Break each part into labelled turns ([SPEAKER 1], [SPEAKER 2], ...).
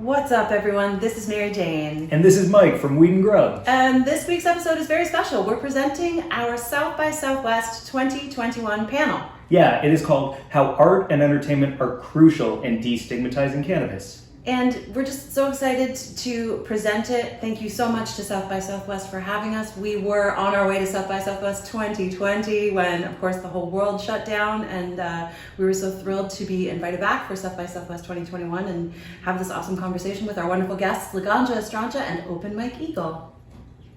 [SPEAKER 1] What's up, everyone? This is Mary Jane.
[SPEAKER 2] And this is Mike from Weed and Grub.
[SPEAKER 1] And this week's episode is very special. We're presenting our South by Southwest 2021 panel.
[SPEAKER 2] Yeah, it is called How Art and Entertainment Are Crucial in Destigmatizing Cannabis.
[SPEAKER 1] And we're just so excited to present it. Thank you so much to South by Southwest for having us. We were on our way to South by Southwest 2020 when, of course, the whole world shut down. And we were so thrilled to be invited back for South by Southwest 2021 and have this awesome conversation with our wonderful guests, Laganja, Estranja, and Open Mike Eagle.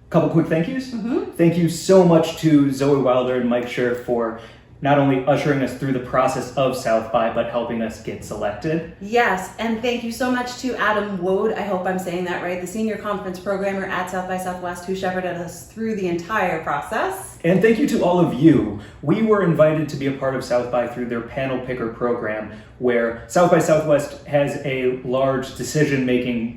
[SPEAKER 2] Couple quick thank yous. Thank you so much to Zoe Wilder and Mike Scher for not only ushering us through the process of South by, but helping us get selected.
[SPEAKER 1] Yes, and thank you so much to Adam Wode, I hope I'm saying that right, the senior conference programmer at South by Southwest, who shepherded us through the entire process.
[SPEAKER 2] And thank you to all of you. We were invited to be a part of South by through their panel picker program, where South by Southwest has a large decision-making.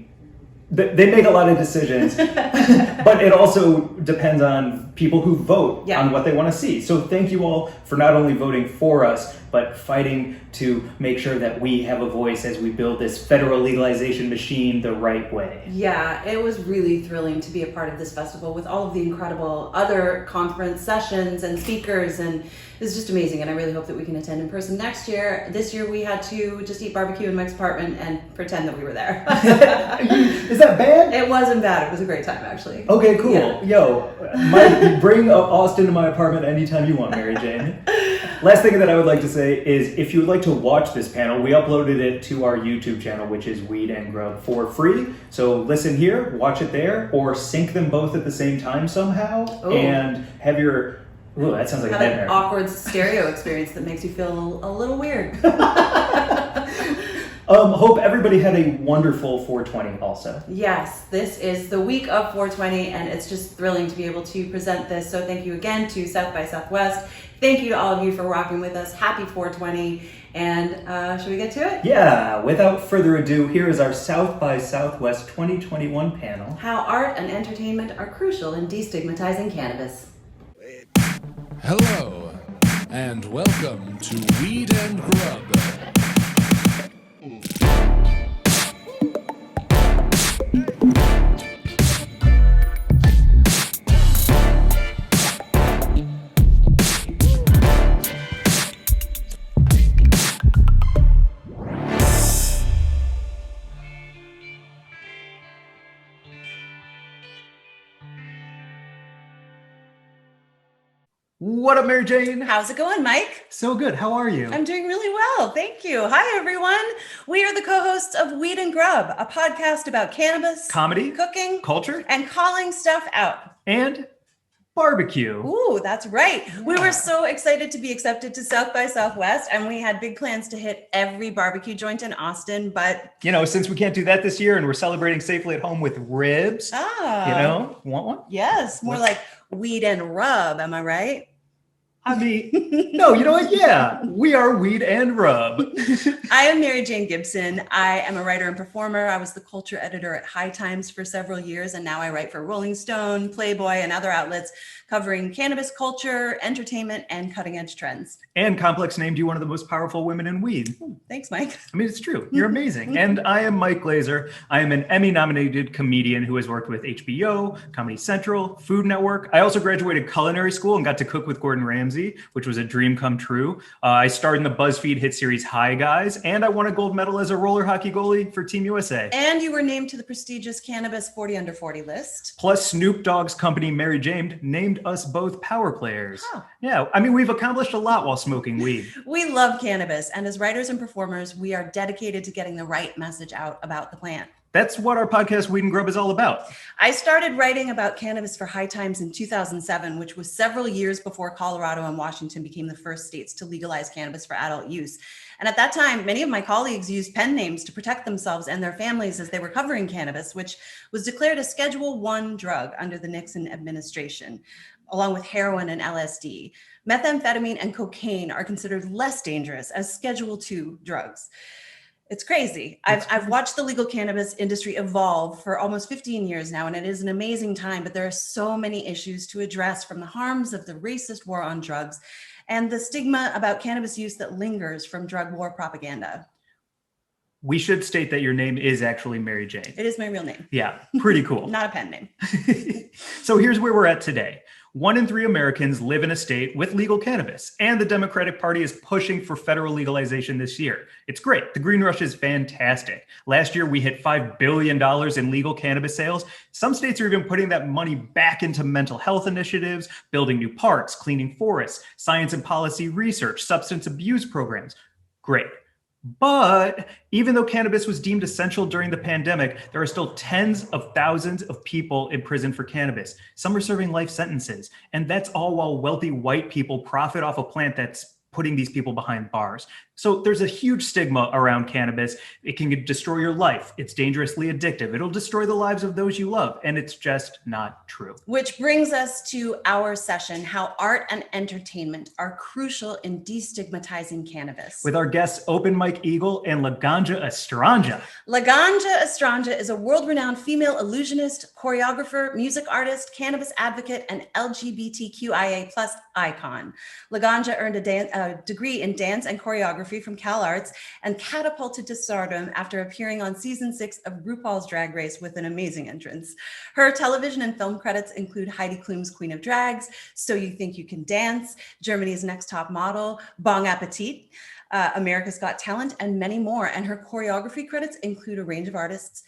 [SPEAKER 2] They make a lot of decisions, but it also depends on people who vote on what they want to see. So thank you all for not only voting for us, but fighting to make sure that we have a voice as we build this federal legalization machine the right way.
[SPEAKER 1] Yeah, it was really thrilling to be a part of this festival with all of the incredible other conference sessions and speakers, and it was just amazing, and I really hope that we can attend in person next year. This year we had to just eat barbecue in Mike's apartment and pretend that we were there.
[SPEAKER 2] Is that bad?
[SPEAKER 1] It wasn't bad. It was a great time, actually.
[SPEAKER 2] Okay, cool. Yeah. Yo, bring up Austin to my apartment anytime you want, Mary Jane. Last thing that I would like to say is if you would like to watch this panel, we uploaded it to our YouTube channel, which is Weed and Grub, for free. So listen here, watch it there, or sync them both at the same time somehow, and have your... Ooh, that sounds like a nightmare.
[SPEAKER 1] An awkward stereo experience that makes you feel a little weird.
[SPEAKER 2] Hope everybody had a wonderful 420 also.
[SPEAKER 1] Yes, this is the week of 420, and it's just thrilling to be able to present this. So thank you again to South by Southwest. Thank you to all of you for rocking with us. Happy 420. And should we get to it?
[SPEAKER 2] Yeah, without further ado, here is our South by Southwest 2021 panel.
[SPEAKER 1] How art and entertainment are crucial in destigmatizing cannabis.
[SPEAKER 3] Hello, and welcome to Weed and Grub.
[SPEAKER 2] What up, Mary Jane?
[SPEAKER 1] How's it going, Mike?
[SPEAKER 2] So good. How are you?
[SPEAKER 1] I'm doing really well. Thank you. Hi, everyone. We are the co-hosts of Weed and Grub, a podcast about cannabis,
[SPEAKER 2] comedy,
[SPEAKER 1] cooking,
[SPEAKER 2] culture,
[SPEAKER 1] and calling stuff out.
[SPEAKER 2] And barbecue.
[SPEAKER 1] Ooh, that's right. Yeah. We were so excited to be accepted to South by Southwest, and we had big plans to hit every barbecue joint in Austin, but...
[SPEAKER 2] since we can't do that this year and we're celebrating safely at home with ribs, want one?
[SPEAKER 1] Yes, more like weed and rub, am I right?
[SPEAKER 2] I mean, no, you know what? Yeah, we are Weed and Rub.
[SPEAKER 1] I am Mary Jane Gibson. I am a writer and performer. I was the culture editor at High Times for several years, and now I write for Rolling Stone, Playboy, and other outlets covering cannabis culture, entertainment, and cutting-edge trends.
[SPEAKER 2] And Complex named you one of the most powerful women in weed.
[SPEAKER 1] Thanks, Mike.
[SPEAKER 2] I mean, it's true. You're amazing. And I am Mike Glazer. I am an Emmy-nominated comedian who has worked with HBO, Comedy Central, Food Network. I also graduated culinary school and got to cook with Gordon Ramsay, which was a dream come true. I starred in the BuzzFeed hit series Hi Guys, and I won a gold medal as a roller hockey goalie for Team USA.
[SPEAKER 1] And you were named to the prestigious Cannabis 40 Under 40 list.
[SPEAKER 2] Plus, Snoop Dogg's company, Mary Jane, named us both power players.
[SPEAKER 1] Huh.
[SPEAKER 2] Yeah, I mean, we've accomplished a lot while smoking weed.
[SPEAKER 1] We love cannabis, and as writers and performers, we are dedicated to getting the right message out about the plant.
[SPEAKER 2] That's what our podcast Weed and Grub is all about.
[SPEAKER 1] I started writing about cannabis for High Times in 2007, which was several years before Colorado and Washington became the first states to legalize cannabis for adult use. And at that time, many of my colleagues used pen names to protect themselves and their families as they were covering cannabis, which was declared a Schedule I drug under the Nixon administration, along with heroin and LSD. Methamphetamine and cocaine are considered less dangerous as Schedule II drugs. It's crazy. I've watched the legal cannabis industry evolve for almost 15 years now, and it is an amazing time, but there are so many issues to address, from the harms of the racist war on drugs and the stigma about cannabis use that lingers from drug war propaganda.
[SPEAKER 2] We should state that your name is actually Mary Jane.
[SPEAKER 1] It is my real name.
[SPEAKER 2] Yeah, pretty cool.
[SPEAKER 1] Not a pen name.
[SPEAKER 2] So here's where we're at today. 1 in 3 Americans live in a state with legal cannabis, and the Democratic Party is pushing for federal legalization this year. It's great. The Green Rush is fantastic. Last year, we hit $5 billion in legal cannabis sales. Some states are even putting that money back into mental health initiatives, building new parks, cleaning forests, science and policy research, substance abuse programs. Great. But even though cannabis was deemed essential during the pandemic, there are still tens of thousands of people in prison for cannabis. Some are serving life sentences. And that's all while wealthy white people profit off a plant that's putting these people behind bars. So there's a huge stigma around cannabis. It can destroy your life. It's dangerously addictive. It'll destroy the lives of those you love. And it's just not true.
[SPEAKER 1] Which brings us to our session, how art and entertainment are crucial in destigmatizing cannabis.
[SPEAKER 2] With our guests, Open Mike Eagle and Laganja Estranja.
[SPEAKER 1] Laganja Estranja is a world-renowned female illusionist, choreographer, music artist, cannabis advocate, and LGBTQIA+ icon. Laganja earned a degree in dance and choreography from CalArts and catapulted to stardom after appearing on season 6 of RuPaul's Drag Race with an amazing entrance. Her television and film credits include Heidi Klum's Queen of Drags, So You Think You Can Dance, Germany's Next Top Model, Bon Appetit, America's Got Talent, and many more. And her choreography credits include a range of artists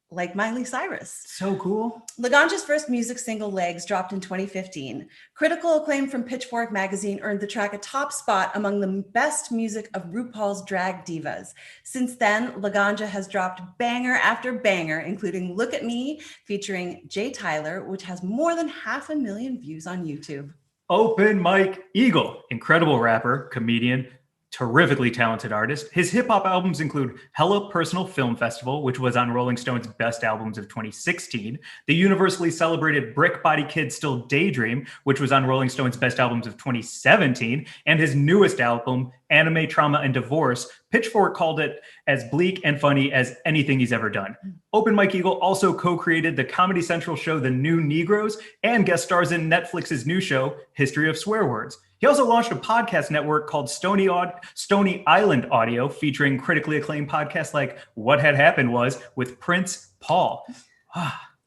[SPEAKER 1] like Miley Cyrus.
[SPEAKER 2] So cool.
[SPEAKER 1] Laganja's first music single, Legs, dropped in 2015. Critical acclaim from Pitchfork magazine earned the track a top spot among the best music of RuPaul's drag divas. Since then, Laganja has dropped banger after banger, including Look at Me, featuring Jay Tyler, which has more than 500,000 views on YouTube.
[SPEAKER 2] Open Mike Eagle, incredible rapper, comedian, terrifically talented artist. His hip-hop albums include Hella Personal Film Festival, which was on Rolling Stone's Best Albums of 2016, the universally celebrated Brick Body Kid Still Daydream, which was on Rolling Stone's Best Albums of 2017, and his newest album, Anime, Trauma, and Divorce. Pitchfork called it as bleak and funny as anything he's ever done. Open Mike Eagle also co-created the Comedy Central show The New Negroes and guest stars in Netflix's new show, History of Swear Words. He also launched a podcast network called Stony Island Audio, featuring critically acclaimed podcasts like What Had Happened Was with Prince Paul.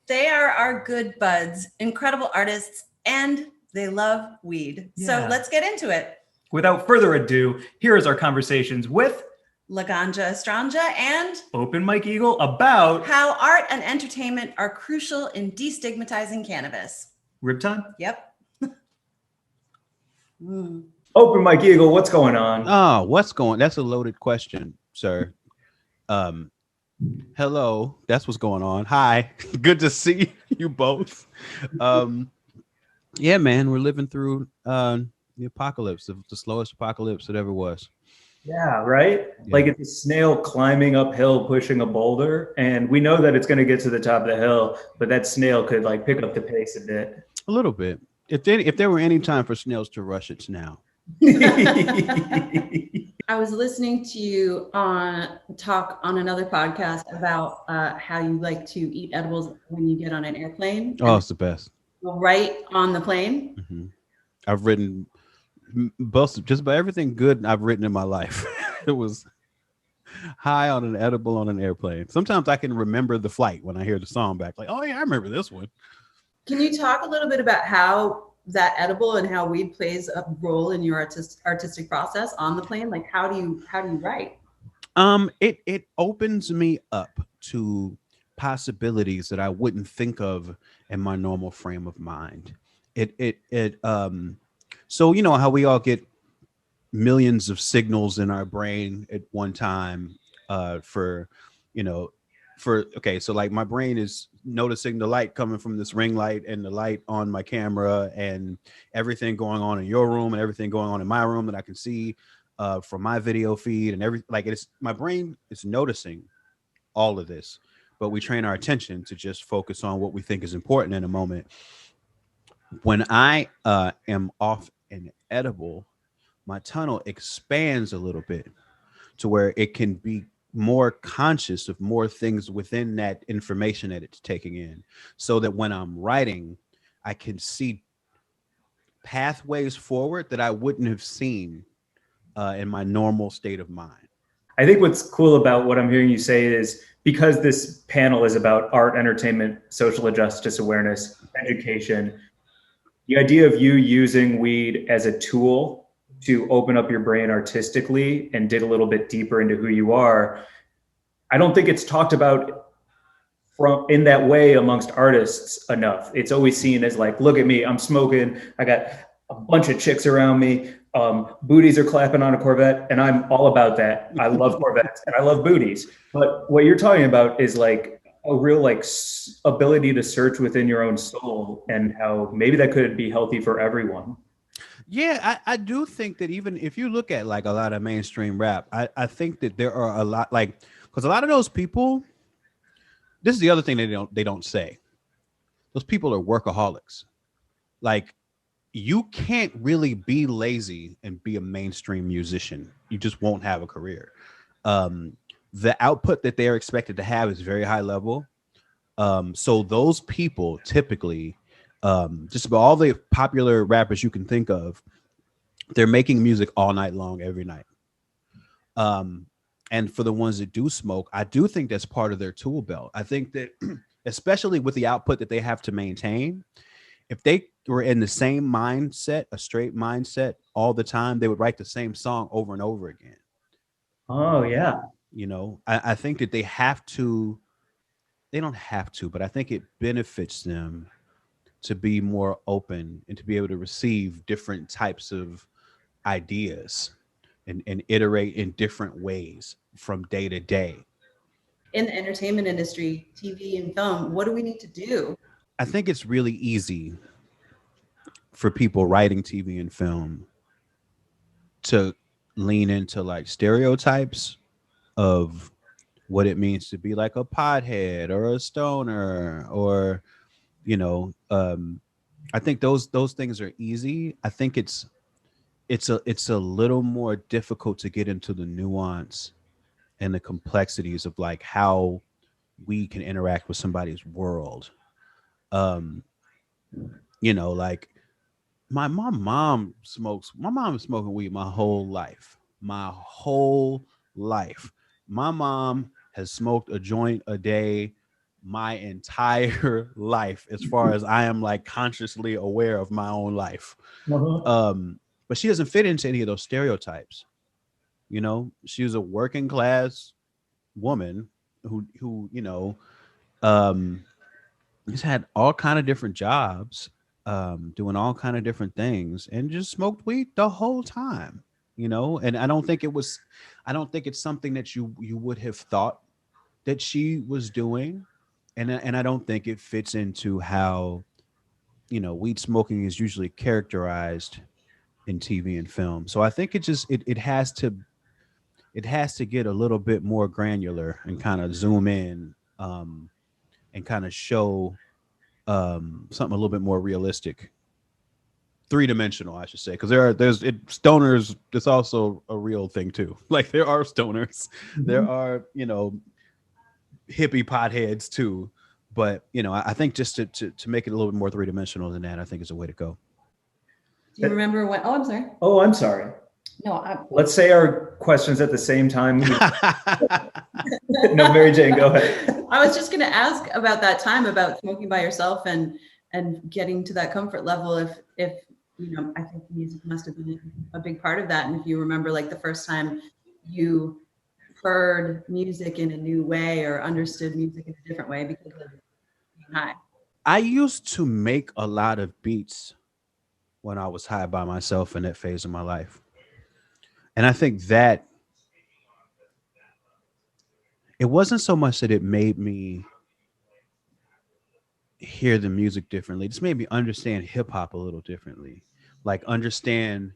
[SPEAKER 1] They are our good buds, incredible artists, and they love weed.
[SPEAKER 2] Yeah.
[SPEAKER 1] So let's get into it.
[SPEAKER 2] Without further ado, here is our conversations with
[SPEAKER 1] Laganja Estranja and
[SPEAKER 2] Open Mike Eagle about
[SPEAKER 1] how art and entertainment are crucial in destigmatizing cannabis.
[SPEAKER 2] Rib time.
[SPEAKER 1] Yep.
[SPEAKER 2] Open Mike Eagle, what's going on?
[SPEAKER 4] Oh, what's going? That's a loaded question, sir. Hello, that's what's going on. Hi, good to see you both. Yeah, man, we're living through the apocalypse, the slowest apocalypse it ever was.
[SPEAKER 2] Yeah, right?
[SPEAKER 4] Yeah.
[SPEAKER 2] Like it's a snail climbing uphill, pushing a boulder, and we know that it's going to get to the top of the hill, but that snail could like pick up the pace a bit.
[SPEAKER 4] A little bit. If there were any time for snails to rush, it's now.
[SPEAKER 1] I was listening to you talk on another podcast about how you like to eat edibles when you get on an airplane.
[SPEAKER 4] Oh, it's the best.
[SPEAKER 1] Right on the plane.
[SPEAKER 4] Mm-hmm. I've written just about everything good I've written in my life. It was high on an edible on an airplane. Sometimes I can remember the flight when I hear the song back. Like, oh yeah, I remember this one. Can
[SPEAKER 1] you talk a little bit about how that edible and how weed plays a role in your artistic process on the plane? Like, how do you write?
[SPEAKER 4] It opens me up to possibilities that I wouldn't think of in my normal frame of mind. So you know how we all get millions of signals in our brain at one time so like my brain is noticing the light coming from this ring light and the light on my camera and everything going on in your room and everything going on in my room that I can see from my video feed and my brain is noticing all of this, but we train our attention to just focus on what we think is important in a moment. When I am off an edible, my tunnel expands a little bit to where it can be more conscious of more things within that information that it's taking in, so that when I'm writing, I can see pathways forward that I wouldn't have seen in my normal state of mind.
[SPEAKER 2] I think what's cool about what I'm hearing you say is because this panel is about art, entertainment, social justice awareness, education, the idea of you using weed as a tool to open up your brain artistically and dig a little bit deeper into who you are, I don't think it's talked about from in that way amongst artists enough. It's always seen as like, look at me, I'm smoking, I got a bunch of chicks around me, booties are clapping on a Corvette, and I'm all about that. I love Corvettes and I love booties. But what you're talking about is like a real like ability to search within your own soul, and how maybe that could be healthy for everyone.
[SPEAKER 4] Yeah, I do think that even if you look at like a lot of mainstream rap, I think that there are a lot like because a lot of those people, this is the other thing they don't say. Those people are workaholics. Like you can't really be lazy and be a mainstream musician. You just won't have a career. Um, the output that they're expected to have is very high level. So those people typically, just about all the popular rappers you can think of, they're making music all night long, every night. Um, and for the ones that do smoke, I do think that's part of their tool belt. I think that, especially with the output that they have to maintain, if they were in the same mindset, a straight mindset all the time, they would write the same song over and over again.
[SPEAKER 2] Oh yeah.
[SPEAKER 4] You know, I think that they have to, they don't have to, but I think it benefits them to be more open and to be able to receive different types of ideas and iterate in different ways from day to day.
[SPEAKER 1] In the entertainment industry, TV and film, what do we need to do?
[SPEAKER 4] I think it's really easy for people writing TV and film to lean into like stereotypes of what it means to be like a pothead or a stoner or you know I think those things are easy. I think it's a little more difficult to get into the nuance and the complexities of like how we can interact with somebody's world. um like my mom is smoking weed my whole life. My whole life. My mom has smoked a joint a day my entire life, as far as I am like consciously aware of my own life.
[SPEAKER 2] Uh-huh.
[SPEAKER 4] But she doesn't fit into any of those stereotypes. She was a working class woman who um he's had all kind of different jobs, doing all kind of different things, and just smoked weed the whole time. And I don't think it's something that you would have thought that she was doing, and I don't think it fits into how weed smoking is usually characterized in TV and film. So I think it has to get a little bit more granular and kind of zoom in, and kind of show something a little bit more realistic, three-dimensional, I should say, because stoners. It's also a real thing too. Like there are stoners, there
[SPEAKER 2] Mhm.
[SPEAKER 4] are hippie potheads too. But I think just to make it a little bit more three-dimensional than that, I think is a way to go.
[SPEAKER 1] Do you remember when? Oh, I'm sorry.
[SPEAKER 2] Oh, I'm sorry.
[SPEAKER 1] No,
[SPEAKER 2] Let's say our questions at the same time. No, Mary Jane, go ahead.
[SPEAKER 1] I was just going to ask about that time about smoking by yourself and getting to that comfort level. If I think music must have been a big part of that. And if you remember, like the first time you heard music in a new way or understood music in a different way because of being high.
[SPEAKER 4] I used to make a lot of beats when I was high by myself in that phase of my life. And I think that it wasn't so much that it made me hear the music differently. It just made me understand hip hop a little differently. Like understand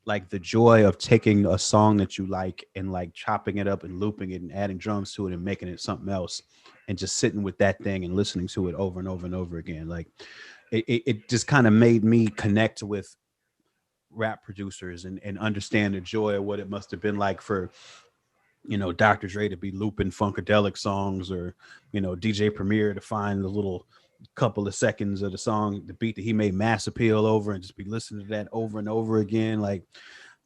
[SPEAKER 4] like the joy of taking a song that you like and like chopping it up and looping it and adding drums to it and making it something else and just sitting with that thing and listening to it over and over and over again. Like it just kind of made me connect with rap producers and understand the joy of what it must have been like for Dr. Dre to be looping funkadelic songs, or DJ Premier to find the little couple of seconds of the song, the beat that he made mass appeal over, and just be listening to that over and over again. Like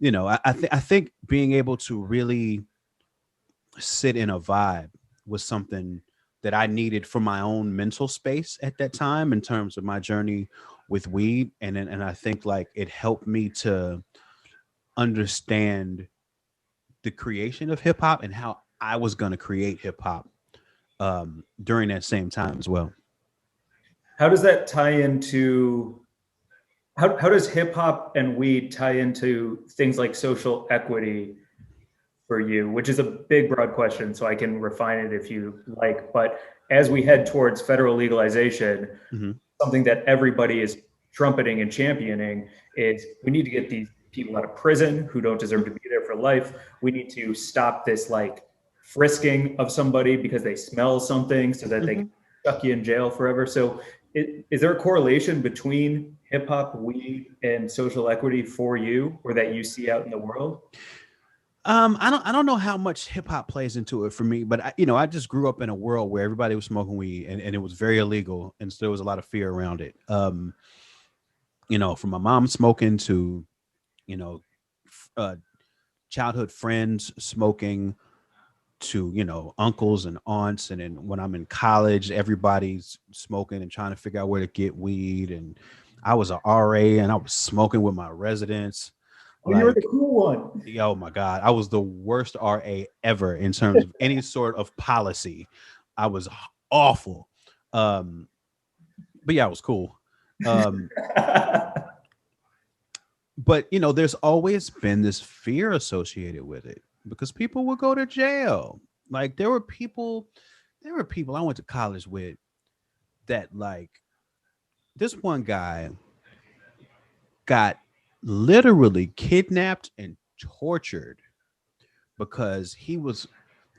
[SPEAKER 4] I think being able to really sit in a vibe was something that I needed for my own mental space at that time in terms of my journey with weed. And I think like it helped me to understand the creation of hip hop and how I was going to create hip hop during that same time as well.
[SPEAKER 2] How does that tie into how does hip hop and weed tie into things like social equity for you, which is a big, broad question, so I can refine it if you like. But as we head towards federal legalization,
[SPEAKER 4] Hmm.
[SPEAKER 2] something that everybody is trumpeting and championing is we need to get these people out of prison who don't deserve to be there for life. We need to stop this like frisking of somebody because they smell something so that they can
[SPEAKER 4] Hmm.
[SPEAKER 2] stuck you in jail forever. So is there a correlation between hip hop, weed, and social equity for you or that you see out in the world?
[SPEAKER 4] I don't know how much hip hop plays into it for me, but I just grew up in a world where everybody was smoking weed and it was very illegal, and so there was a lot of fear around it. From my mom smoking to you know, uh, childhood friends smoking to uncles and aunts, and then when I'm in college, everybody's smoking and trying to figure out where to get weed. And I was a RA and I was smoking with my residents.
[SPEAKER 2] Oh, you were the
[SPEAKER 4] Like,
[SPEAKER 2] cool one.
[SPEAKER 4] oh my God, I was the worst RA ever in terms of any sort of policy. I was awful. Um, but yeah, it was cool. Um, but there's always been this fear associated with it because people would go to jail. Like there were people I went to college with that, like, this one guy got literally kidnapped and tortured because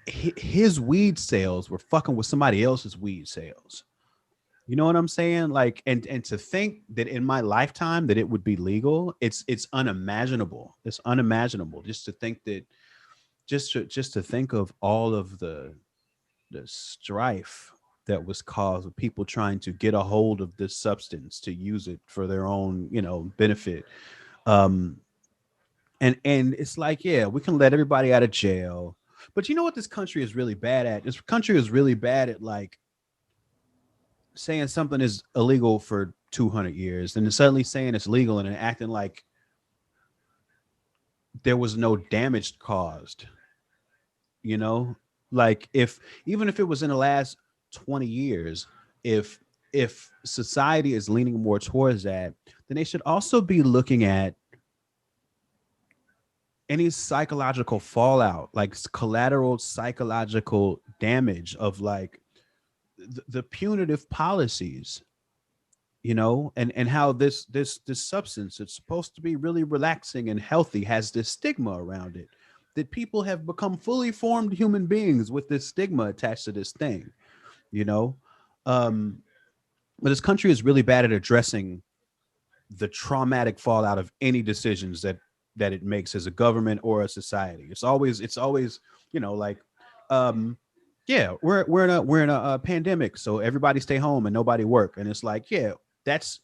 [SPEAKER 4] his weed sales were fucking with somebody else's weed sales. You know what I'm saying? Like, and to think that in my lifetime that it would be legal, it's unimaginable. It's unimaginable just to think that, just to think of all of the strife that was caused with people trying to get a hold of this substance to use it for their own, benefit. Um, and it's like, yeah, we can let everybody out of jail, but you know what this country is really bad at? This country is really bad at, like, saying something is illegal for 200 years and then suddenly saying it's legal and then acting like there was no damage caused. you know like, if even if it was in the last 20 years, if society is leaning more towards that, then they should also be looking at any psychological fallout, like collateral psychological damage of, like, the punitive policies, and how this substance, it's supposed to be really relaxing and healthy, has this stigma around it, that people have become fully formed human beings with this stigma attached to this thing you know um but this country is really bad at addressing the traumatic fallout of any decisions that it makes as a government or a society. It's always like, um yeah, we're in a pandemic, so everybody stay home and nobody work, and it's like, yeah, that's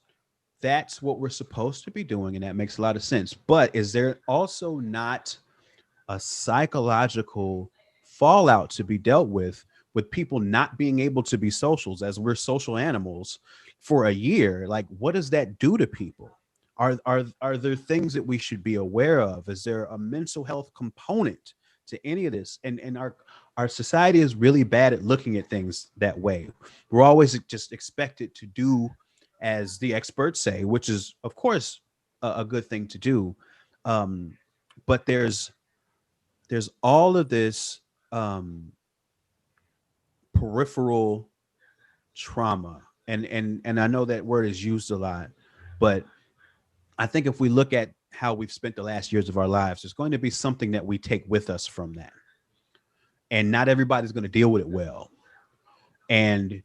[SPEAKER 4] that's what we're supposed to be doing, and that makes a lot of sense. But is there also not a psychological fallout to be dealt with people not being able to be socials, as we're social animals, for a year? Like, what does that do to people? Are there things that we should be aware of? Is there a mental health component to any of this? And our society is really bad at looking at things that way. We're always just expected to do as the experts say, which is, of course, a good thing to do. um, but there's all of this um, peripheral trauma, and I know that word is used a lot, but I think if we look at how we've spent the last years of our lives, there's going to be something that we take with us from that, and not everybody's going to deal with it well. And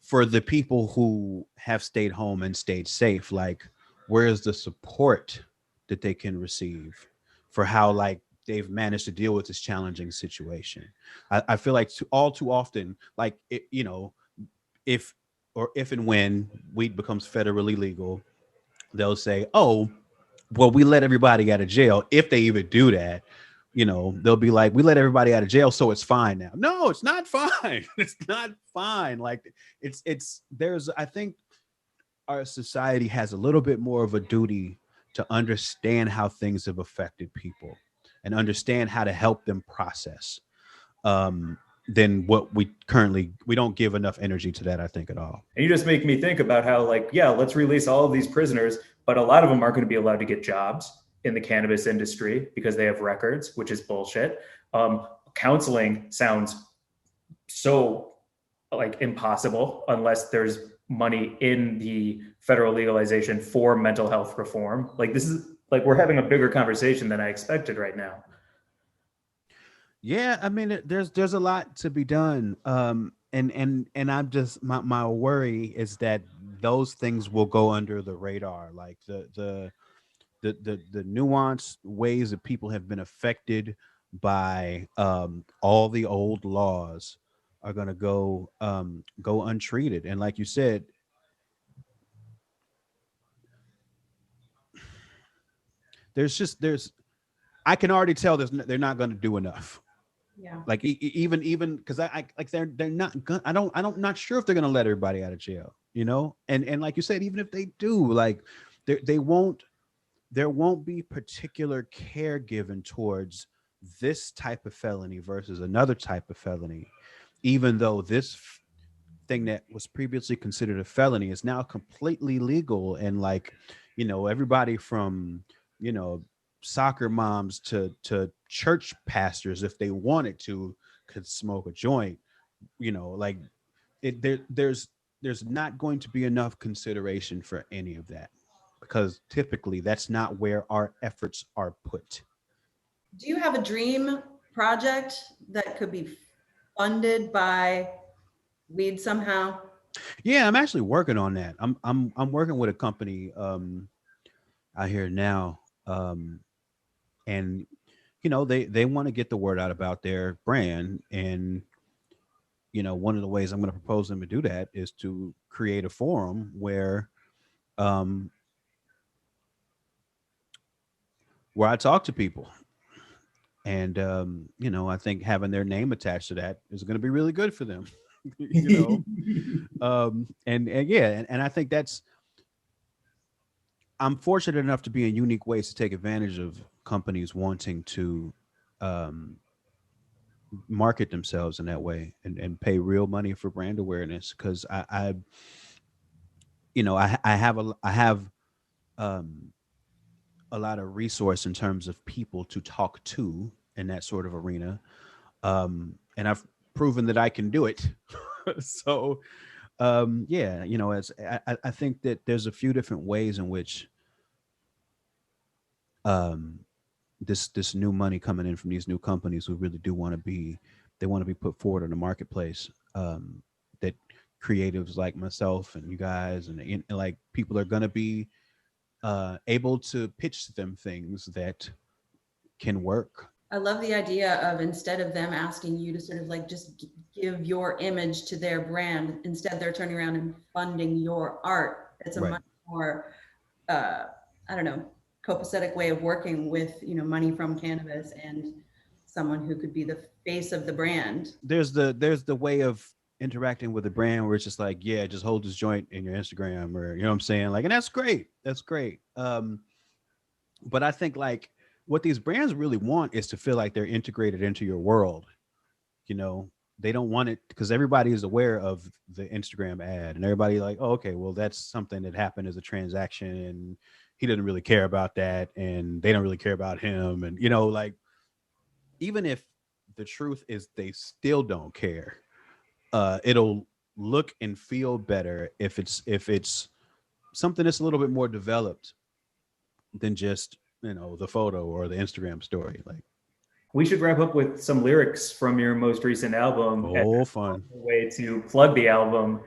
[SPEAKER 4] for the people who have stayed home and stayed safe, like, where is the support that they can receive for how, like, they've managed to deal with this challenging situation? I feel like all too often, like, if if and when weed becomes federally legal, they'll say, oh, well, we let everybody out of jail, if they even do that. they'll be like, we let everybody out of jail, so it's fine now. No, it's not fine. It's not fine. Like I think our society has a little bit more of a duty to understand how things have affected people and understand how to help them process. Than what we don't give enough energy to that, I think, at all.
[SPEAKER 2] And you just make me think about how, like, yeah, let's release all of these prisoners, but a lot of them aren't going to be allowed to get jobs in the cannabis industry because they have records, which is bullshit. Counseling sounds so like impossible unless there's money in the federal legalization for mental health reform. Like, this is like, we're having a bigger conversation than I expected right now.
[SPEAKER 4] Yeah, I mean, there's a lot to be done. And I'm just my worry is that those things will go under the radar, like the nuanced ways that people have been affected by all the old laws are going to go untreated. And like you said, there's I can already tell they're not going to do enough.
[SPEAKER 1] Yeah.
[SPEAKER 4] Like even because I like they're not gonna, I don't not sure if they're gonna let everybody out of jail, and like you said, even if they do, like they won't there won't be particular care given towards this type of felony versus another type of felony, even though this thing that was previously considered a felony is now completely legal. And like, everybody from, you know, soccer moms to church pastors, if they wanted to, could smoke a joint. Like there's not going to be enough consideration for any of that, because typically that's not where our efforts are put.
[SPEAKER 1] Do you have a dream project that could be funded by weed somehow?
[SPEAKER 4] Yeah, I'm actually working on that. I'm working with a company out here now, and they want to get the word out about their brand. And one of the ways I'm going to propose them to do that is to create a forum um where I talk to people. And I think having their name attached to that is going to be really good for them. you know and yeah, and I think I'm fortunate enough to be in unique ways to take advantage of companies wanting to um market themselves in that way, and pay real money for brand awareness, because I have um a lot of resource in terms of people to talk to in that sort of arena. And I've proven that I can do it. So yeah, as I think that there's a few different ways in which um this new money coming in from these new companies who really do want to be they want to be put forward in the marketplace, that creatives like myself and you guys and like people are going to be able to pitch them things that can work.
[SPEAKER 1] I love the idea of, instead of them asking you to sort of like just give your image to their brand, instead they're turning around and funding your art. It's a
[SPEAKER 4] Right.
[SPEAKER 1] much more, I don't know, copacetic way of working with, money from cannabis and someone who could be the face of the brand.
[SPEAKER 4] There's the way of interacting with a brand where it's just like, yeah, just hold this joint in your Instagram, or you know what I'm saying, like, and that's great. That's great. But I think like what these brands really want is to feel like they're integrated into your world. you know they don't want it because everybody is aware of the Instagram ad, and everybody like, oh, okay, well, that's something that happened as a transaction, and he doesn't really care about that, and they don't really care about him. And like, even if the truth is they still don't care, it'll look and feel better if it's something that's a little bit more developed than just the photo or the Instagram story. Like,
[SPEAKER 2] We should wrap up with some lyrics from your most recent album as
[SPEAKER 4] oh,
[SPEAKER 2] a
[SPEAKER 4] fun.
[SPEAKER 2] way to plug the album,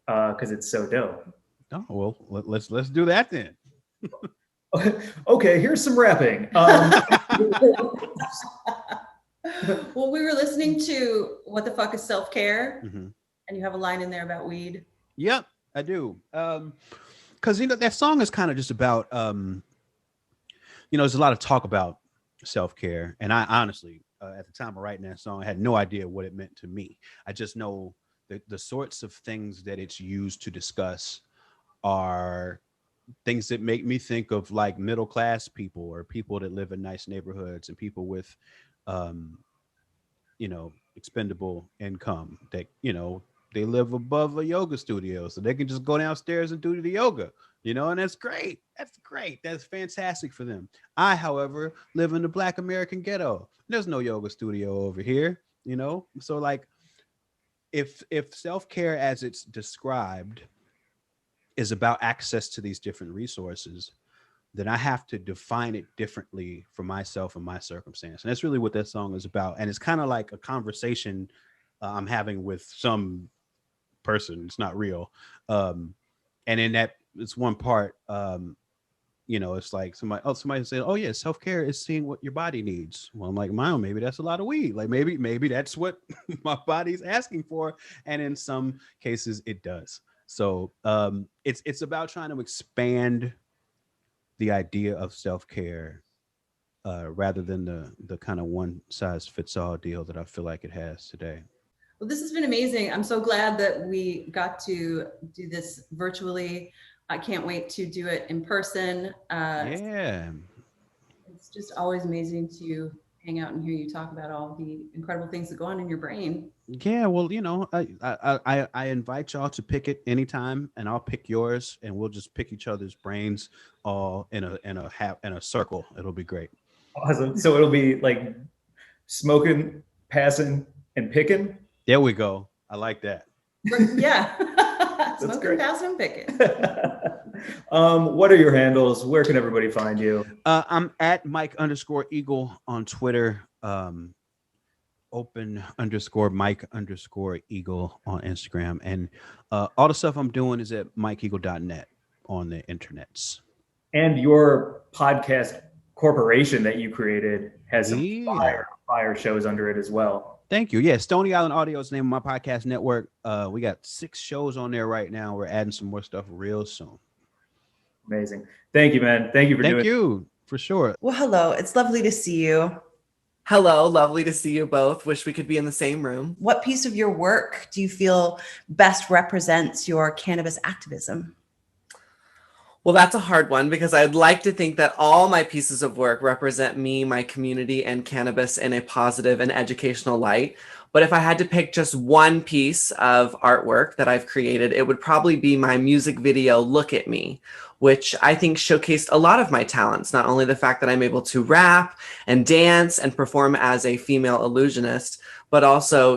[SPEAKER 2] because it's so dope.
[SPEAKER 4] Oh, well, let's do that then.
[SPEAKER 2] Okay, here's some rapping.
[SPEAKER 1] Well, we were listening to What the Fuck is Self-Care,
[SPEAKER 4] Mhm.
[SPEAKER 1] and you have a line in there about weed.
[SPEAKER 4] Yep, I do. Because that song is kind of just about there's a lot of talk about self-care. And I honestly, at the time of writing that song, I had no idea what it meant to me. I just know the sorts of things that it's used to discuss are things that make me think of like middle class people or people that live in nice neighborhoods and people with um, expendable income that, they live above a yoga studio so they can just go downstairs and do the yoga, and that's great. That's great. That's fantastic for them. I, however, live in the Black American ghetto. There's no yoga studio over here, So like if self-care as it's described is about access to these different resources, then I have to define it differently for myself and my circumstance. And that's really what that song is about. And it's kind of like a conversation I'm having with some person. It's not real. And in that, it's one part, it's like somebody said, oh yeah, self-care is seeing what your body needs. Well, I'm like, wow, maybe that's a lot of weed. Like maybe that's what my body's asking for. And in some cases it does. So it's about trying to expand the idea of self-care rather than the kind of one size fits all deal that I feel like it has today.
[SPEAKER 1] Well, this has been amazing. I'm so glad that we got to do this virtually. I can't wait to do it in person.
[SPEAKER 4] Yeah.
[SPEAKER 1] It's just always amazing to hang out and hear you talk about all the incredible things that go on in your brain.
[SPEAKER 4] Yeah, well, I invite y'all to pick it anytime, and I'll pick yours, and we'll just pick each other's brains all in a circle. It'll be great.
[SPEAKER 2] Awesome. So it'll be like smoking, passing, and picking.
[SPEAKER 4] There we go. I like that.
[SPEAKER 1] Yeah.
[SPEAKER 2] That's
[SPEAKER 1] Smoking,
[SPEAKER 2] great.
[SPEAKER 1] passing, and picking.
[SPEAKER 2] What are your handles? Where can everybody find you?
[SPEAKER 4] I'm at Mike_Eagle on Twitter. Open_Mike_Eagle on Instagram. And all the stuff I'm doing is at MikeEagle.net on the internets.
[SPEAKER 2] And your podcast corporation that you created has some fire shows under it as well.
[SPEAKER 4] Thank you. Yeah, Stony Island Audio is the name of my podcast network. We got 6 shows on there right now. We're adding some more stuff real soon.
[SPEAKER 2] Amazing. Thank you, man. Thank you for doing it.
[SPEAKER 4] Thank you, for sure.
[SPEAKER 1] Well, hello. It's lovely to see you.
[SPEAKER 5] Hello, lovely to see you both. Wish we could be in the same room.
[SPEAKER 1] What piece of your work do you feel best represents your cannabis activism?
[SPEAKER 5] Well, that's a hard one because I'd like to think that all my pieces of work represent me, my community, and cannabis in a positive and educational light. But if I had to pick just one piece of artwork that I've created, it would probably be my music video, Look at Me, which I think showcased a lot of my talents. Not only the fact that I'm able to rap and dance and perform as a female illusionist, but also,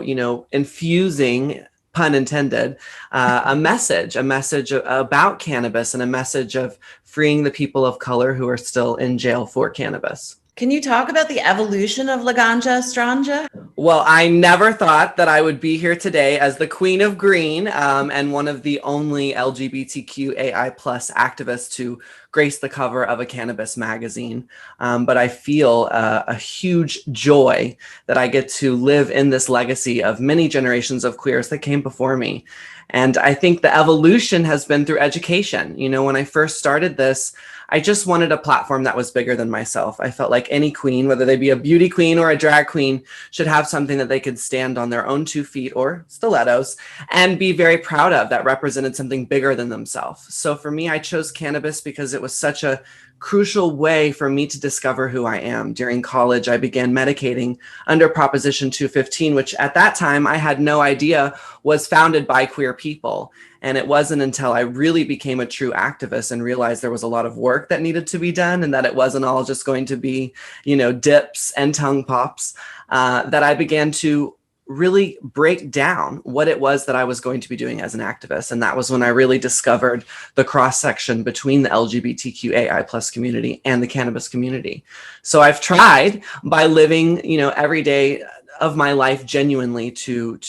[SPEAKER 5] infusing, pun intended, a message about cannabis and a message of freeing the people of color who are still in jail for cannabis.
[SPEAKER 1] Can you talk about the evolution of Laganja, Estranja?
[SPEAKER 5] Well, I never thought that I would be here today as the Queen of Green and one of the only LGBTQAI+ activists to grace the cover of a cannabis magazine. But I feel a huge joy that I get to live in this legacy of many generations of queers that came before me. And I think the evolution has been through education. When I first started this, I just wanted a platform that was bigger than myself. I felt like any queen, whether they be a beauty queen or a drag queen, should have something that they could stand on their own 2 feet or stilettos and be very proud of that represented something bigger than themselves. So for me, I chose cannabis because it was such a crucial way for me to discover who I am. During college, I began medicating under Proposition 215, which at that time I had no idea was founded by queer people. And it wasn't until I really became a true activist and realized there was a lot of work that needed to be done and that it wasn't all just going to be, dips and tongue pops, that I began to really break down what it was that I was going to be doing as an activist. And that was when I really discovered the cross-section between the LGBTQAI+ community and the cannabis community. So I've tried by living, every day of my life genuinely to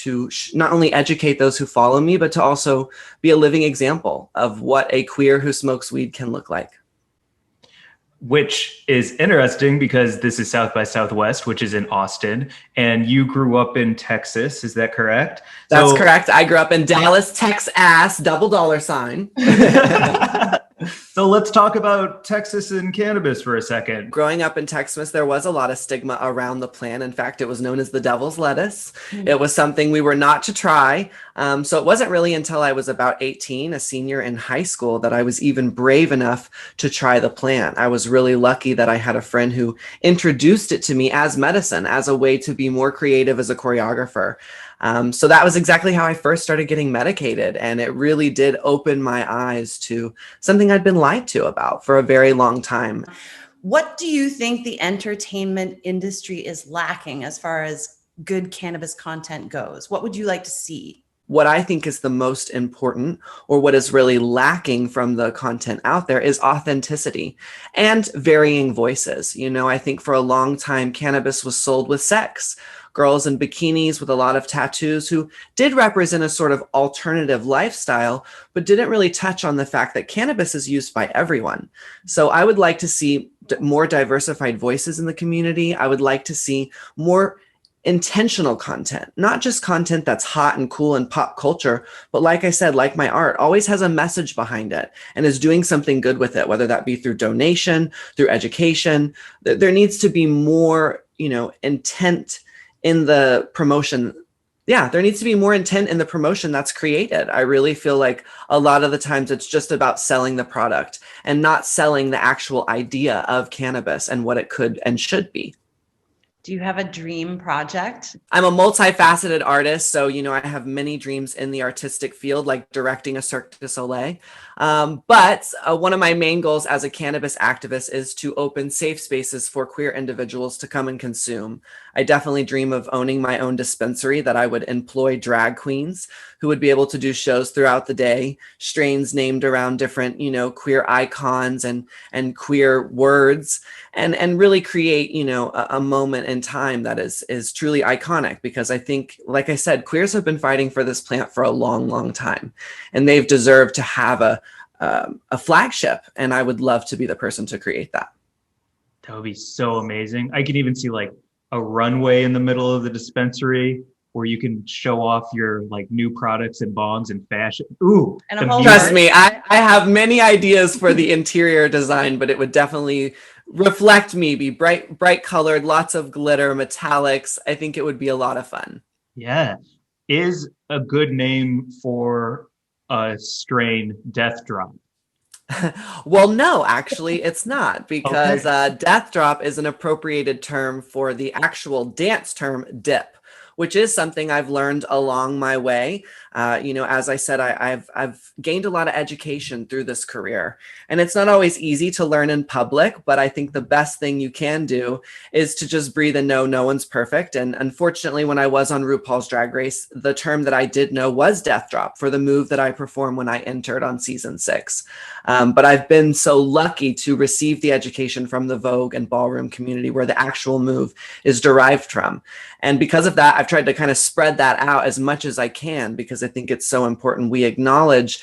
[SPEAKER 5] not only educate those who follow me, but to also be a living example of what a queer who smokes weed can look like.
[SPEAKER 2] Which is interesting because this is South by Southwest, which is in Austin, and you grew up in Texas. Is that correct?
[SPEAKER 5] That's correct. I grew up in Dallas, Texas, $.
[SPEAKER 2] So let's talk about Texas and cannabis for a second.
[SPEAKER 5] Growing up in Texas, there was a lot of stigma around the plant. In fact, it was known as the devil's lettuce. It was something we were not to try. So it wasn't really until I was about 18, a senior in high school, that I was even brave enough to try the plant. I was really lucky that I had a friend who introduced it to me as medicine, as a way to be more creative as a choreographer. So that was exactly how I first started getting medicated. And it really did open my eyes to something I'd been lied to about for a very long time.
[SPEAKER 1] What do you think the entertainment industry is lacking as far as good cannabis content goes? What would you like to see?
[SPEAKER 5] What I think is the most important, or what is really lacking from the content out there, is authenticity and varying voices. You know, I think for a long time, cannabis was sold with sex. Girls in bikinis with a lot of tattoos who did represent a sort of alternative lifestyle, but didn't really touch on the fact that cannabis is used by everyone. So I would like to see more diversified voices in the community. I would like to see more intentional content, not just content that's hot and cool and pop culture, but like I said, like my art, always has a message behind it and is doing something good with it, whether that be through donation, through education. There needs to be more, intent in the promotion. Yeah, there needs to be more intent in the promotion that's created. I really feel like a lot of the times it's just about selling the product and not selling the actual idea of cannabis and what it could and should be.
[SPEAKER 1] Do you have a dream project?
[SPEAKER 5] I'm a multifaceted artist, so I have many dreams in the artistic field, like directing a Cirque du Soleil. But one of my main goals as a cannabis activist is to open safe spaces for queer individuals to come and consume. I definitely dream of owning my own dispensary that I would employ drag queens who would be able to do shows throughout the day, strains named around different, queer icons and queer words, and really create, a moment in time that is truly iconic. Because I think, like I said, queers have been fighting for this plant for a long, long time, and they've deserved to have a flagship. And I would love to be the person to create that.
[SPEAKER 2] That would be so amazing. I can even see like a runway in the middle of the dispensary where you can show off your like new products and bongs and fashion. Ooh,
[SPEAKER 1] And a whole
[SPEAKER 5] trust me, I have many ideas for the interior design, but it would definitely reflect me, be bright colored, lots of glitter, metallics. I think it would be a lot of fun.
[SPEAKER 2] Yeah. Is a good name for a strain Death Drop?
[SPEAKER 5] Well, no, actually, it's not, because death drop is an appropriated term for the actual dance term dip, which is something I've learned along my way. As I said, I've gained a lot of education through this career, and it's not always easy to learn in public, but I think the best thing you can do is to just breathe and know no one's perfect. And unfortunately, when I was on RuPaul's Drag Race, the term that I did know was death drop for the move that I performed when I entered on season 6. But I've been so lucky to receive the education from the Vogue and ballroom community where the actual move is derived from. And because of that, I've tried to kind of spread that out as much as I can, because I think it's so important we acknowledge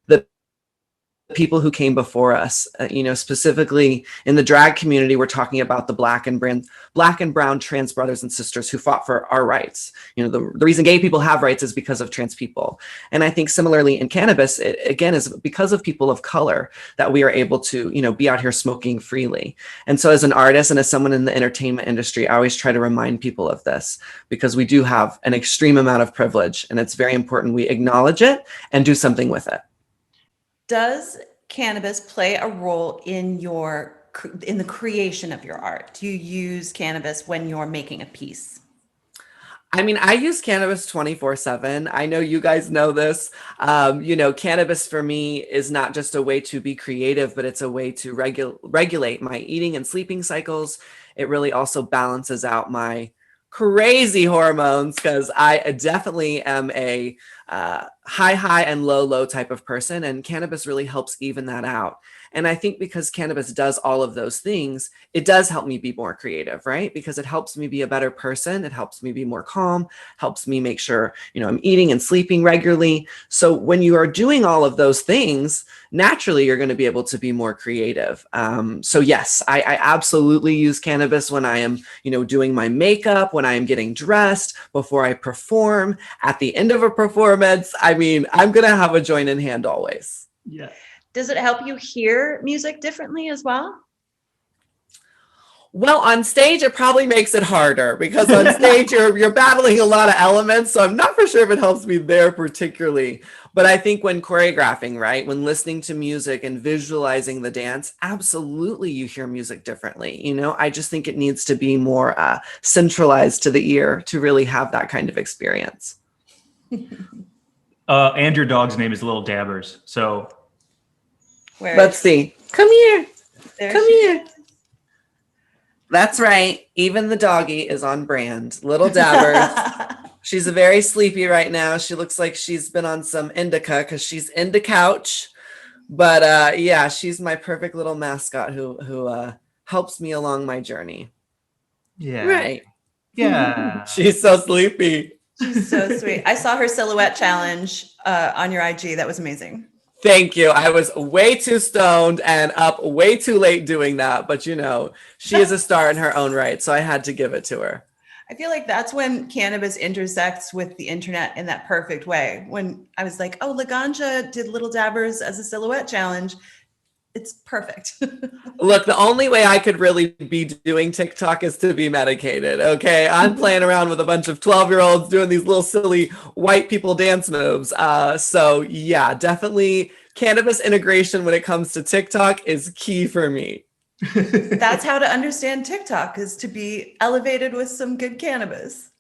[SPEAKER 5] the people who came before us. Specifically in the drag community, we're talking about the black and brown trans brothers and sisters who fought for our rights. The reason gay people have rights is because of trans people. And I think similarly in cannabis, it again is because of people of color that we are able to, be out here smoking freely. And so as an artist and as someone in the entertainment industry, I always try to remind people of this, because we do have an extreme amount of privilege, and it's very important we acknowledge it and do something with it.
[SPEAKER 1] Does cannabis play a role in the creation of your art? Do you use cannabis when you're making a piece?
[SPEAKER 5] I mean, I use cannabis 24/7. I know you guys know this. Cannabis for me is not just a way to be creative, but it's a way to regulate my eating and sleeping cycles. It really also balances out my crazy hormones, because I definitely am a high and low type of person, and cannabis really helps even that out. And I think because cannabis does all of those things, it does help me be more creative, right? Because it helps me be a better person. It helps me be more calm, helps me make sure, I'm eating and sleeping regularly. So when you are doing all of those things, naturally, you're going to be able to be more creative. So yes, I absolutely use cannabis when I am, doing my makeup, when I am getting dressed, before I perform, at the end of a performance. I mean, I'm going to have a joint in hand always.
[SPEAKER 2] Yeah.
[SPEAKER 1] Does it help you hear music differently as well?
[SPEAKER 5] Well, on stage, it probably makes it harder because on stage you're battling a lot of elements. So I'm not for sure if it helps me there particularly. But I think when choreographing, right, when listening to music and visualizing the dance, absolutely you hear music differently. You know, I just think it needs to be more centralized to the ear to really have that kind of experience.
[SPEAKER 2] And your dog's name is Little Dabbers. So
[SPEAKER 5] Let's see. Come here. Come here.
[SPEAKER 1] Is.
[SPEAKER 5] That's right. Even the doggy is on brand. Little Dabbers. She's very sleepy right now. She looks like she's been on some indica because she's in the couch. But yeah, she's my perfect little mascot who helps me along my journey.
[SPEAKER 2] yeah.
[SPEAKER 5] Right.
[SPEAKER 2] Yeah.
[SPEAKER 5] She's so sleepy.
[SPEAKER 1] She's so sweet. I saw her silhouette challenge on your IG. That was amazing.
[SPEAKER 5] Thank you. I was way too stoned and up way too late doing that. But, you know, she is a star in her own right. So I had to give it to her.
[SPEAKER 1] I feel like that's when cannabis intersects with the internet in that perfect way. When I was like, oh, Laganja did Little Dabbers as a silhouette challenge. It's perfect.
[SPEAKER 5] Look, the only way I could really be doing TikTok is to be medicated. Okay. I'm playing around with a bunch of 12-year-olds doing these little silly white people dance moves. So yeah, definitely cannabis integration when it comes to TikTok is key for me.
[SPEAKER 1] That's how to understand TikTok, is to be elevated with some good cannabis.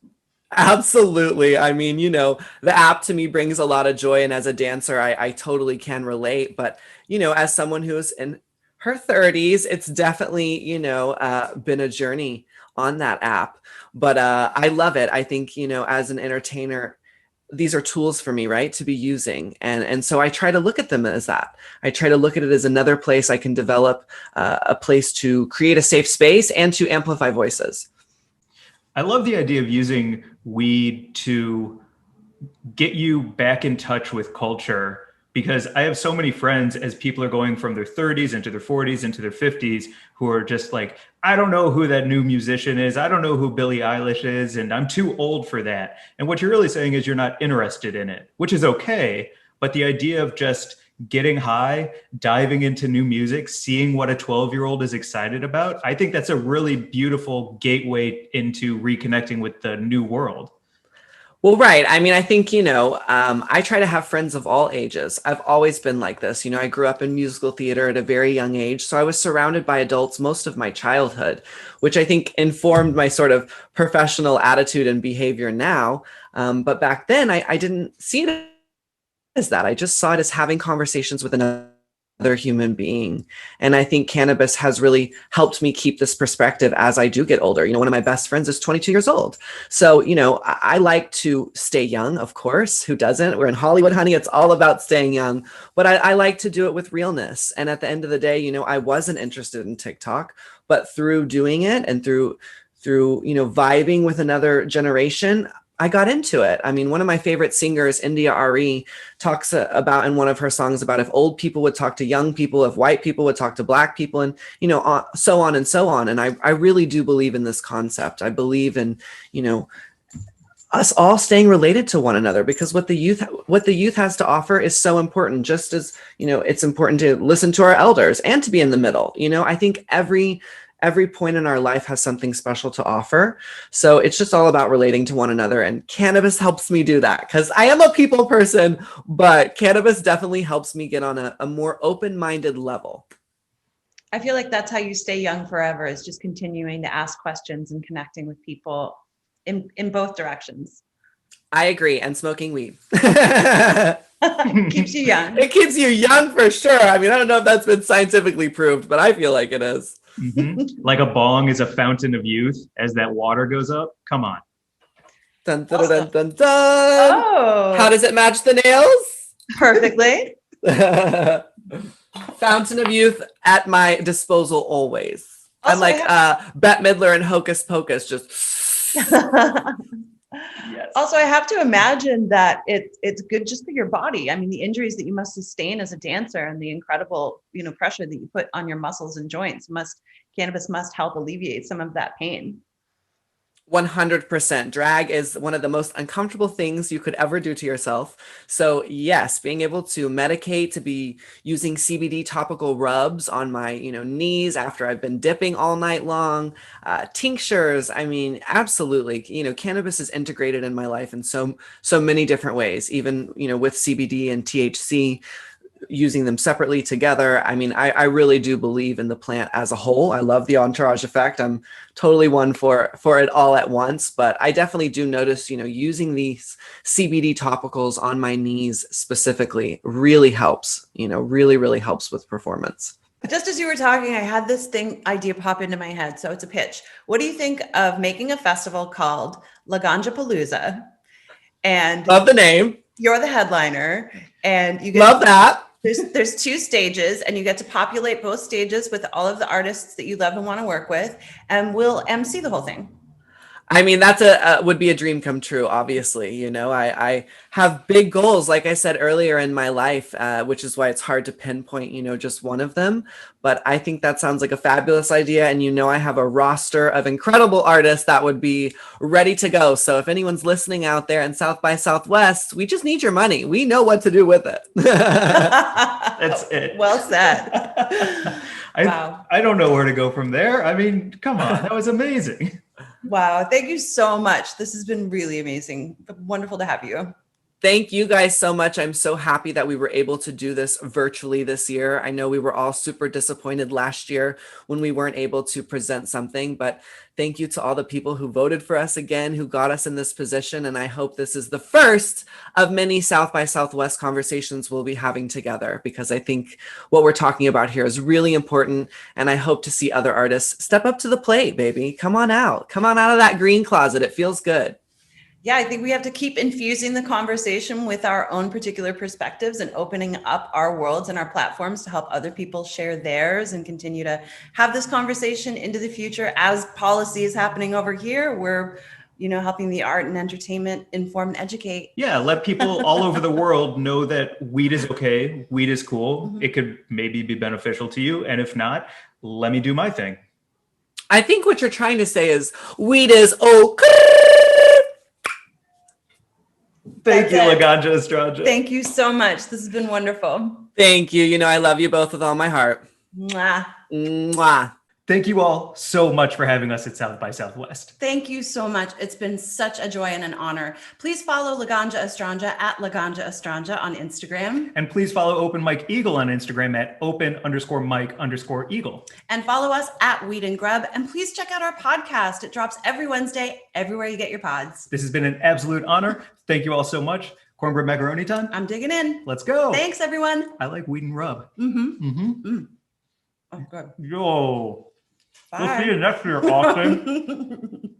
[SPEAKER 5] Absolutely. I mean, you know, the app to me brings a lot of joy. And as a dancer, I totally can relate. But, you know, as someone who's in her 30s, it's definitely, you know, been a journey on that app. But I love it. I think, you know, as an entertainer, these are tools for me, right, to be using. And so I try to look at them as that. I try to look at it as another place I can develop a place to create a safe space and to amplify voices.
[SPEAKER 2] I love the idea of using weed to get you back in touch with culture, because I have so many friends, as people are going from their 30s into their 40s into their 50s, who are just like, I don't know who that new musician is. I don't know who Billie Eilish is, and I'm too old for that. And what you're really saying is you're not interested in it, which is okay. But the idea of just getting high, diving into new music, seeing what a 12-year-old is excited about, I think that's a really beautiful gateway into reconnecting with the new world.
[SPEAKER 5] Well, right. I mean, I think, you know, I try to have friends of all ages. I've always been like this. You know, I grew up in musical theater at a very young age. So I was surrounded by adults most of my childhood, which I think informed my sort of professional attitude and behavior now. But back then, I didn't see it as that. I just saw it as having conversations with another human being. And I think cannabis has really helped me keep this perspective as I do get older. You know, one of my best friends is 22 years old. So, you know, I like to stay young, of course. Who doesn't? We're in Hollywood, honey. It's all about staying young. But I like to do it with realness. And at the end of the day, you know, I wasn't interested in TikTok, but through doing it and through, you know, vibing with another generation, I got into it. I mean, one of my favorite singers, India Ari, talks about in one of her songs about if old people would talk to young people, if white people would talk to black people, and, you know, so on and so on. And I really do believe in this concept. I believe in, you know, us all staying related to one another, because what the youth has to offer is so important. Just as, you know, it's important to listen to our elders and to be in the middle. You know, I think every point in our life has something special to offer. So it's just all about relating to one another. And cannabis helps me do that, because I am a people person, but cannabis definitely helps me get on a more open-minded level.
[SPEAKER 1] I feel like that's how you stay young forever, is just continuing to ask questions and connecting with people in both directions.
[SPEAKER 5] I agree. And smoking weed.
[SPEAKER 1] Keeps you young.
[SPEAKER 5] It keeps you young for sure. I mean, I don't know if that's been scientifically proved, but I feel like it is.
[SPEAKER 2] Mm-hmm. Like a bong is a fountain of youth. As that water goes up, come on.
[SPEAKER 5] Dun, dun, dun, dun, dun.
[SPEAKER 1] Oh,
[SPEAKER 5] How does it match the nails?
[SPEAKER 1] perfectly.
[SPEAKER 5] Fountain of youth at my disposal always.
[SPEAKER 1] Also,
[SPEAKER 5] I'm like Bette Midler and Hocus Pocus, just.
[SPEAKER 2] Yes.
[SPEAKER 1] Also, I have to imagine that it's good just for your body. I mean, the injuries that you must sustain as a dancer and the incredible, you know, pressure that you put on your muscles and joints, cannabis must help alleviate some of that pain.
[SPEAKER 5] 100%. Drag is one of the most uncomfortable things you could ever do to yourself. So yes, being able to medicate, to be using CBD topical rubs on my, knees after I've been dipping all night long, tinctures. I mean, absolutely. Cannabis is integrated in my life in so many different ways. Even with CBD and THC, using them separately together. I mean, I really do believe in the plant as a whole. I love the entourage effect. I'm totally one for it all at once, but I definitely do notice, using these CBD topicals on my knees specifically really helps, really helps with performance.
[SPEAKER 1] Just as you were talking, I had this idea pop into my head. So it's a pitch. What do you think of making a festival called Laganja Palooza? And
[SPEAKER 5] Love the name.
[SPEAKER 1] you're the headliner, and you get
[SPEAKER 5] Love that.
[SPEAKER 1] There's 2 stages, and you get to populate both stages with all of the artists that you love and want to work with, and we'll MC the whole thing.
[SPEAKER 5] I mean, that's would be a dream come true, obviously. I have big goals, like I said earlier in my life, which is why it's hard to pinpoint, just one of them. But I think that sounds like a fabulous idea. And, I have a roster of incredible artists that would be ready to go. So if anyone's listening out there in South by Southwest, we just need your money. We know what to do with it.
[SPEAKER 2] That's it.
[SPEAKER 1] Well said.
[SPEAKER 2] Wow. I don't know where to go from there. I mean, come on. That was amazing.
[SPEAKER 1] Wow. Thank you so much. This has been really amazing. Wonderful to have you.
[SPEAKER 5] Thank you guys so much. I'm so happy that we were able to do this virtually this year. I know we were all super disappointed last year when we weren't able to present something, but thank you to all the people who voted for us again, who got us in this position. And I hope this is the first of many South by Southwest conversations we'll be having together, because I think what we're talking about here is really important. And I hope to see other artists step up to the plate, baby. Come on out. Come on out of that green closet. It feels good.
[SPEAKER 1] Yeah, I think we have to keep infusing the conversation with our own particular perspectives and opening up our worlds and our platforms to help other people share theirs and continue to have this conversation into the future. As policy is happening over here, we're, helping the art and entertainment inform and educate.
[SPEAKER 2] Yeah, let people all over the world know that weed is okay, weed is cool. Mm-hmm. It could maybe be beneficial to you. And if not, let me do my thing.
[SPEAKER 5] I think what you're trying to say is weed is okay.
[SPEAKER 2] Thank you, Laganja Estranja.
[SPEAKER 1] Thank you so much. This has been wonderful.
[SPEAKER 5] Thank you. I love you both with all my heart.
[SPEAKER 1] Mwah.
[SPEAKER 5] Mwah.
[SPEAKER 2] Thank you all so much for having us at South by Southwest.
[SPEAKER 1] Thank you so much. It's been such a joy and an honor. Please follow Laganja Estranja at Laganja Estranja on Instagram.
[SPEAKER 2] And please follow Open Mike Eagle on Instagram at open_Mike_Eagle.
[SPEAKER 1] And follow us at Weed and Grub. And please check out our podcast. It drops every Wednesday, everywhere you get your pods.
[SPEAKER 2] This has been an absolute honor. Thank you all so much. Cornbread macaroni time.
[SPEAKER 1] I'm digging in.
[SPEAKER 2] Let's go.
[SPEAKER 1] Thanks, everyone.
[SPEAKER 2] I like weed and rub.
[SPEAKER 1] Mm-hmm. Mm-hmm. Mm. Oh, good.
[SPEAKER 2] Yo.
[SPEAKER 1] Bye.
[SPEAKER 2] We'll see you next year, Austin.